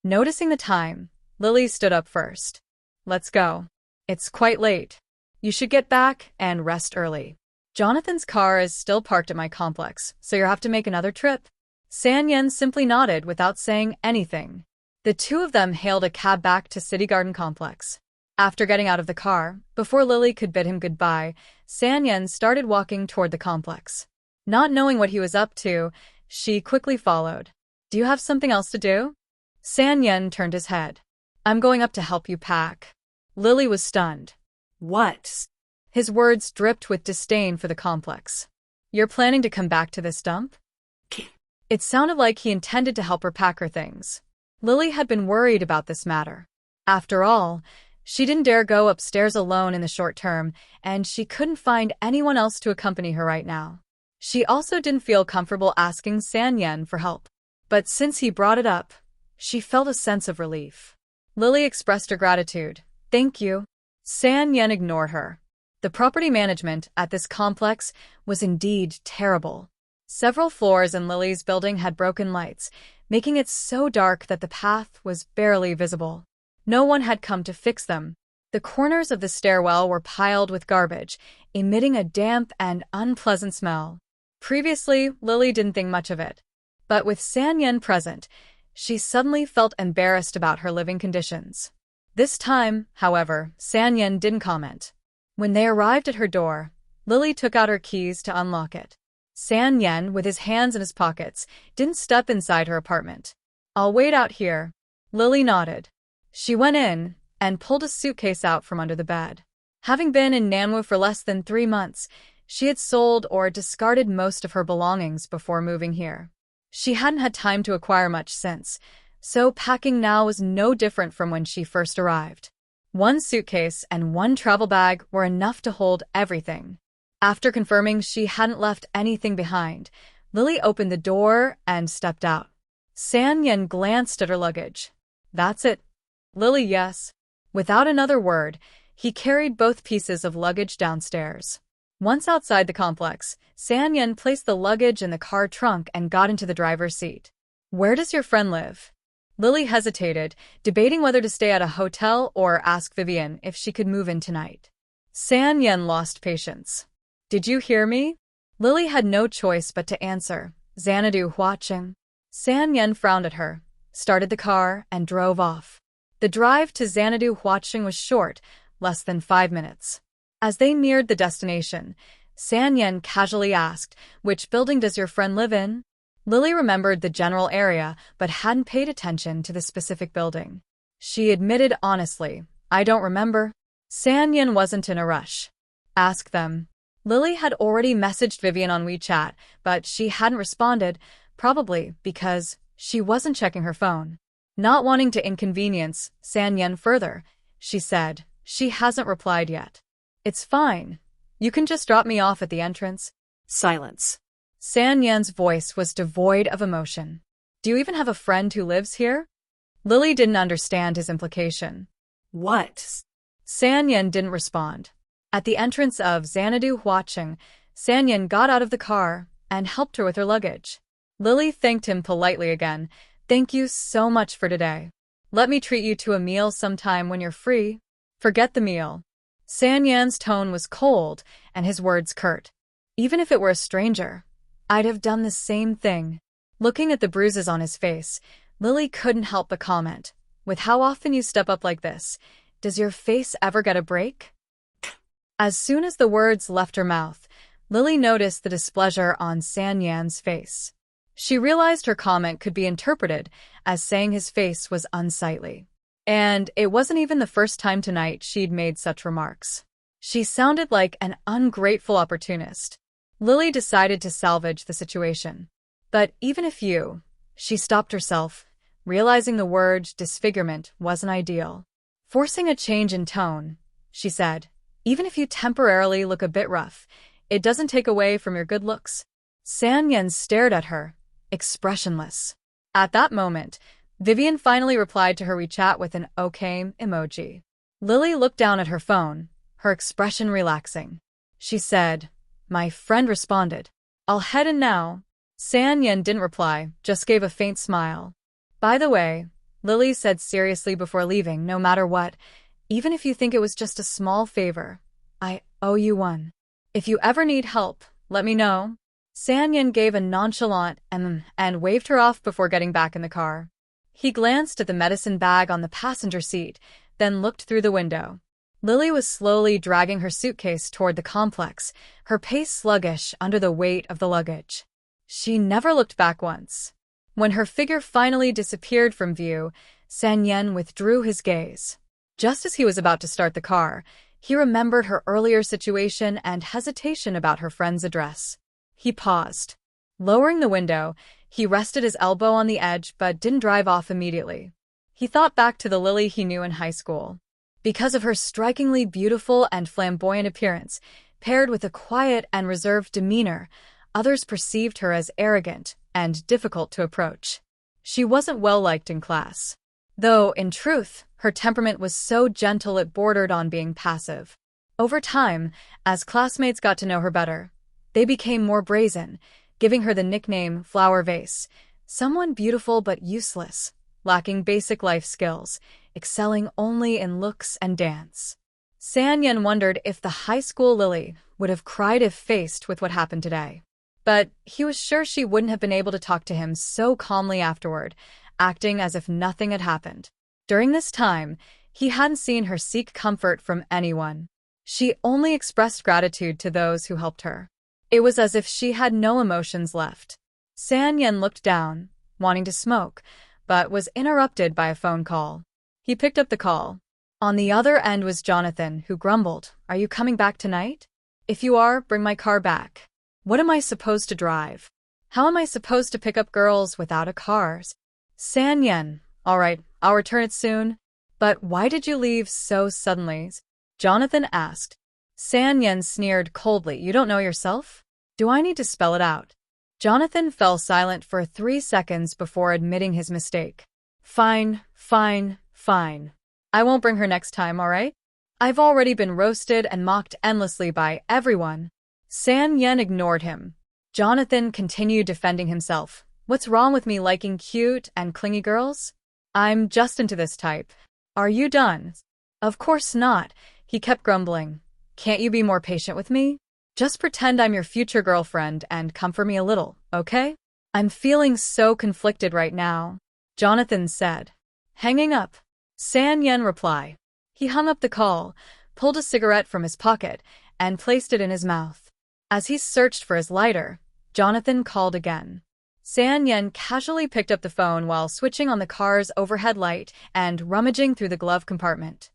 Noticing the time, Lily stood up first. Let's go. It's quite late. You should get back and rest early. Jonathan's car is still parked at my complex, so you'll have to make another trip. San Yen simply nodded without saying anything. The two of them hailed a cab back to City Garden Complex. After getting out of the car, before Lily could bid him goodbye, San Yen started walking toward the complex. Not knowing what he was up to, she quickly followed. Do you have something else to do? San Yen turned his head. I'm going up to help you pack. Lily was stunned. What? His words dripped with disdain for the complex. You're planning to come back to this dump? It sounded like he intended to help her pack her things. Lily had been worried about this matter. After all, she didn't dare go upstairs alone in the short term, and she couldn't find anyone else to accompany her right now. She also didn't feel comfortable asking San Yen for help. But since he brought it up, she felt a sense of relief. Lily expressed her gratitude. Thank you. San Yen ignored her. The property management at this complex was indeed terrible. Several floors in Lily's building had broken lights, making it so dark that the path was barely visible. No one had come to fix them. The corners of the stairwell were piled with garbage, emitting a damp and unpleasant smell. Previously, Lily didn't think much of it. But with San Yen present, she suddenly felt embarrassed about her living conditions. This time, however, San Yen didn't comment. When they arrived at her door, Lily took out her keys to unlock it. San Yen, with his hands in his pockets, didn't step inside her apartment. I'll wait out here. Lily nodded. She went in and pulled a suitcase out from under the bed. Having been in Nanwu for less than 3 months, she had sold or discarded most of her belongings before moving here. She hadn't had time to acquire much since, so packing now was no different from when she first arrived. 1 suitcase and 1 travel bag were enough to hold everything. After confirming she hadn't left anything behind, Lily opened the door and stepped out. San Yen glanced at her luggage. That's it. Lily, yes. Without another word, he carried both pieces of luggage downstairs. Once outside the complex, San Yen placed the luggage in the car trunk and got into the driver's seat. Where does your friend live? Lily hesitated, debating whether to stay at a hotel or ask Vivian if she could move in tonight. San Yen lost patience. Did you hear me? Lily had no choice but to answer. Xanadu Huaqing. San Yen frowned at her, started the car, and drove off. The drive to Xanadu Huaqing was short, less than 5 minutes. As they neared the destination, San Yen casually asked, which building does your friend live in? Lily remembered the general area, but hadn't paid attention to the specific building. She admitted honestly, I don't remember. San Yen wasn't in a rush. Ask them. Lily had already messaged Vivian on WeChat, but she hadn't responded, probably because she wasn't checking her phone. Not wanting to inconvenience San Yen further, she said, she hasn't replied yet. It's fine. You can just drop me off at the entrance. Silence. San Yen's voice was devoid of emotion. Do you even have a friend who lives here? Lily didn't understand his implication. What? San Yen didn't respond. At the entrance of Xanadu Huaqing, San Yen got out of the car and helped her with her luggage. Lily thanked him politely again. Thank you so much for today. Let me treat you to a meal sometime when you're free. Forget the meal. San Yen's tone was cold and his words curt. Even if it were a stranger, I'd have done the same thing. Looking at the bruises on his face, Lily couldn't help but comment. With how often you step up like this, does your face ever get a break? As soon as the words left her mouth, Lily noticed the displeasure on San Yen's face. She realized her comment could be interpreted as saying his face was unsightly. And it wasn't even the first time tonight she'd made such remarks. She sounded like an ungrateful opportunist. Lily decided to salvage the situation. But even if she stopped herself, realizing the word disfigurement wasn't ideal. Forcing a change in tone, she said, even if you temporarily look a bit rough, it doesn't take away from your good looks. San Yen stared at her, expressionless. At that moment, Vivian finally replied to her WeChat with an okay emoji. Lily looked down at her phone, her expression relaxing. She said, my friend responded. I'll head in now. San Yen didn't reply, just gave a faint smile. By the way, Lily said seriously before leaving. No matter what, even if you think it was just a small favor, I owe you one. If you ever need help, let me know. Sanyan gave a nonchalant and waved her off before getting back in the car. He glanced at the medicine bag on the passenger seat, then looked through the window. Lily was slowly dragging her suitcase toward the complex, her pace sluggish under the weight of the luggage. She never looked back once. When her figure finally disappeared from view, Sanyan withdrew his gaze. Just as he was about to start the car, he remembered her earlier situation and hesitation about her friend's address. He paused. Lowering the window, he rested his elbow on the edge but didn't drive off immediately. He thought back to the Lily he knew in high school. Because of her strikingly beautiful and flamboyant appearance, paired with a quiet and reserved demeanor, others perceived her as arrogant and difficult to approach. She wasn't well-liked in class. Though, in truth, her temperament was so gentle it bordered on being passive. Over time, as classmates got to know her better, they became more brazen, giving her the nickname Flower Vase, someone beautiful but useless, lacking basic life skills, excelling only in looks and dance. Sanyan wondered if the high school Lily would have cried if faced with what happened today. But he was sure she wouldn't have been able to talk to him so calmly afterward, acting as if nothing had happened. During this time, he hadn't seen her seek comfort from anyone. She only expressed gratitude to those who helped her. It was as if she had no emotions left. Sanyan looked down, wanting to smoke, but was interrupted by a phone call. He picked up the call. On the other end was Jonathan, who grumbled, "Are you coming back tonight? If you are, bring my car back. What am I supposed to drive? How am I supposed to pick up girls without a car?" Sanyan, "All right, I'll return it soon. But why did you leave so suddenly?" Jonathan asked. Sanyan sneered coldly. "You don't know yourself? Do I need to spell it out?" Jonathan fell silent for 3 seconds before admitting his mistake. Fine. I won't bring her next time, all right? I've already been roasted and mocked endlessly by everyone." Sanyan ignored him. Jonathan continued defending himself. "What's wrong with me liking cute and clingy girls? I'm just into this type. Are you done?" "Of course not," he kept grumbling. "Can't you be more patient with me? Just pretend I'm your future girlfriend and comfort me a little, okay?" "I'm feeling so conflicted right now," Jonathan said. Hanging up. Sanyan replied. He hung up the call, pulled a cigarette from his pocket, and placed it in his mouth. As he searched for his lighter, Jonathan called again. Sanyan casually picked up the phone while switching on the car's overhead light and rummaging through the glove compartment.